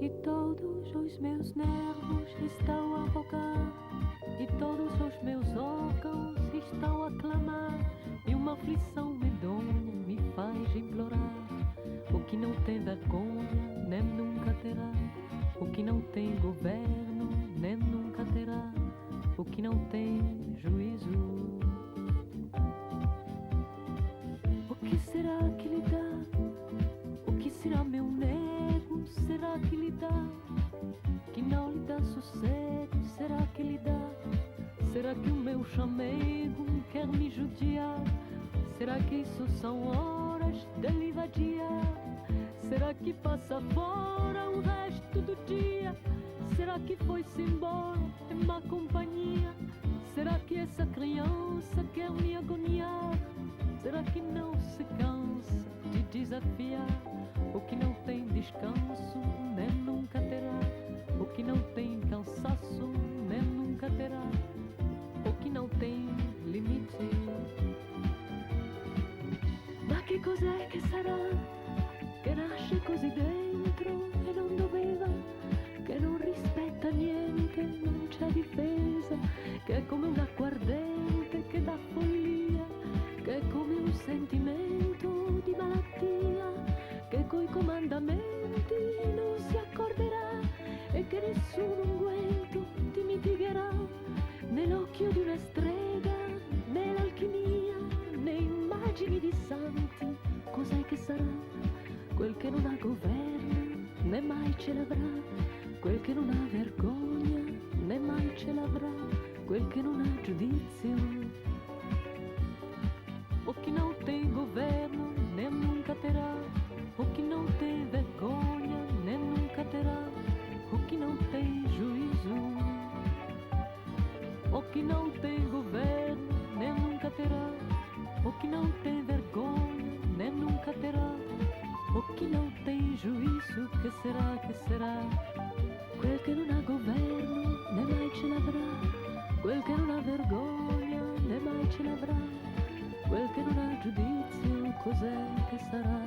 E todos os meus nervos estão a rogar, e todos os meus órgãos estão a clamar, e uma aflição medonha me faz implorar. O que não tem vergonha nem nunca terá, o que não tem governo nem nunca terá, o que não tem juízo. O que será que lhe dá? O que será meu nego? Será que lhe dá? Que não lhe dá sossego? Será que lhe dá? Será que o meu chamego quer me judiar? Será que isso são horas de lhe vadiar? Será que passa fora o resto do dia? Será que foi-se embora em má companhia? Será que essa criança quer me agoniar? Será que não se cansa de desafiar? O que não tem descanso nem nunca terá, o que não tem cansaço nem nunca terá, o que não tem limite. Ma che cos'è che sarà? Che nasce così dentro e non doveva, che non rispetta niente, non c'è difesa, che è come un'acqua ardente che dà follia, che è come un sentimento di malattia, che coi comandamenti non si accorderà e che nessun unguento ti mitigherà, né l'occhio di una strega, né l'alchimia, né immagini di santi. Cos'è che sarà? Quel che non ha governo né mai ce l'avrà, quel che non ha vergogna né mai ce l'avrà, quel che non ha giudizio. O que não tem governo nem nunca terá, o que não tem vergonha nem nunca terá, o que não tem juízo. O que não tem governo nem nunca terá, o que não tem vergonha nem nunca terá, o que não tem juízo. Que será, que será? Quel che non ha governo né mai ce l'avrà, quel che non ha vergogna né mai ce l'avrà, quel che non ha giudizio. Cos'è che sarà?